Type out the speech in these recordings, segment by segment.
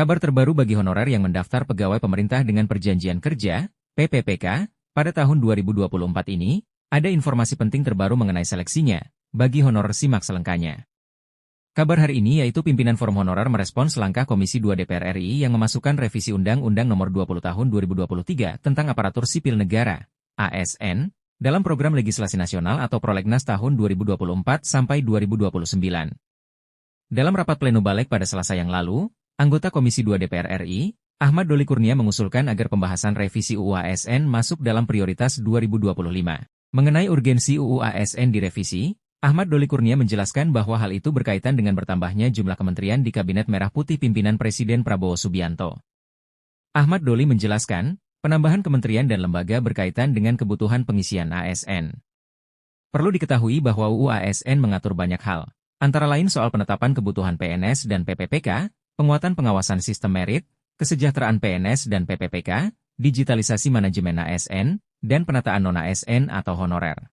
Kabar terbaru bagi honorer yang mendaftar pegawai pemerintah dengan perjanjian kerja, PPPK, pada tahun 2024 ini, ada informasi penting terbaru mengenai seleksinya. Bagi honorer simak selengkapnya. Kabar hari ini yaitu pimpinan Forum Honorer merespons langkah Komisi 2 DPR RI yang memasukkan revisi Undang-Undang Nomor 20 Tahun 2023 tentang Aparatur Sipil Negara, ASN, dalam program legislasi nasional atau Prolegnas tahun 2024 sampai 2029. Dalam rapat pleno Balik pada Selasa yang lalu, anggota Komisi 2 DPR RI, Ahmad Doli Kurnia mengusulkan agar pembahasan revisi UU ASN masuk dalam prioritas 2025. Mengenai urgensi UU ASN direvisi, Ahmad Doli Kurnia menjelaskan bahwa hal itu berkaitan dengan bertambahnya jumlah kementerian di Kabinet Merah Putih pimpinan Presiden Prabowo Subianto. Ahmad Doli menjelaskan, penambahan kementerian dan lembaga berkaitan dengan kebutuhan pengisian ASN. Perlu diketahui bahwa UU ASN mengatur banyak hal, antara lain soal penetapan kebutuhan PNS dan PPPK, penguatan pengawasan sistem merit, kesejahteraan PNS dan PPPK, digitalisasi manajemen ASN, dan penataan non-ASN atau honorer.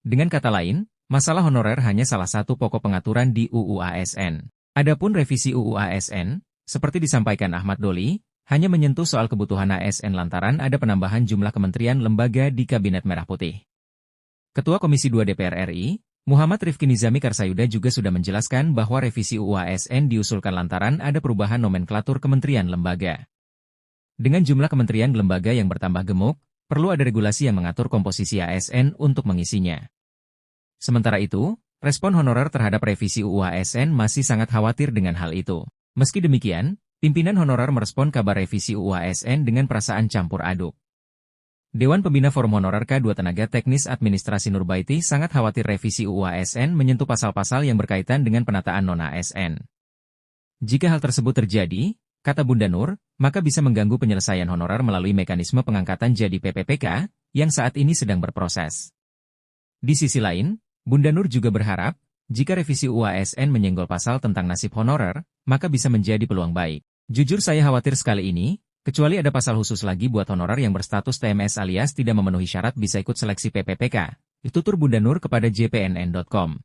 Dengan kata lain, masalah honorer hanya salah satu pokok pengaturan di UU ASN. Adapun revisi UU ASN, seperti disampaikan Ahmad Doli, hanya menyentuh soal kebutuhan ASN lantaran ada penambahan jumlah kementerian lembaga di Kabinet Merah Putih. Ketua Komisi 2 DPR RI, Muhammad Rifki Nizami Karsayuda juga sudah menjelaskan bahwa revisi UU ASN diusulkan lantaran ada perubahan nomenklatur kementerian lembaga. Dengan jumlah kementerian lembaga yang bertambah gemuk, perlu ada regulasi yang mengatur komposisi ASN untuk mengisinya. Sementara itu, respon honorer terhadap revisi UU ASN masih sangat khawatir dengan hal itu. Meski demikian, pimpinan honorer merespon kabar revisi UU ASN dengan perasaan campur aduk. Dewan Pembina Forum Honorer K2 Tenaga Teknis Administrasi Nurbaiti sangat khawatir revisi UU ASN menyentuh pasal-pasal yang berkaitan dengan penataan non-ASN. Jika hal tersebut terjadi, kata Bunda Nur, maka bisa mengganggu penyelesaian honorer melalui mekanisme pengangkatan jadi PPPK, yang saat ini sedang berproses. Di sisi lain, Bunda Nur juga berharap, jika revisi UU ASN menyenggol pasal tentang nasib honorer, maka bisa menjadi peluang baik. Jujur saya khawatir sekali ini, kecuali ada pasal khusus lagi buat honorer yang berstatus TMS alias tidak memenuhi syarat bisa ikut seleksi PPPK, tutur Bunda Nur kepada jpnn.com.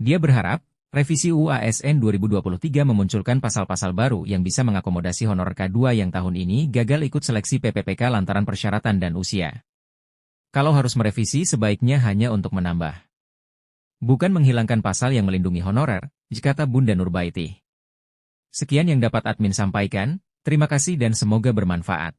Dia berharap, revisi UU ASN 2023 memunculkan pasal-pasal baru yang bisa mengakomodasi honorer K2 yang tahun ini gagal ikut seleksi PPPK lantaran persyaratan dan usia. Kalau harus merevisi sebaiknya hanya untuk menambah, bukan menghilangkan pasal yang melindungi honorer, kata Bunda Nurbaiti. Sekian yang dapat admin sampaikan. Terima kasih dan semoga bermanfaat.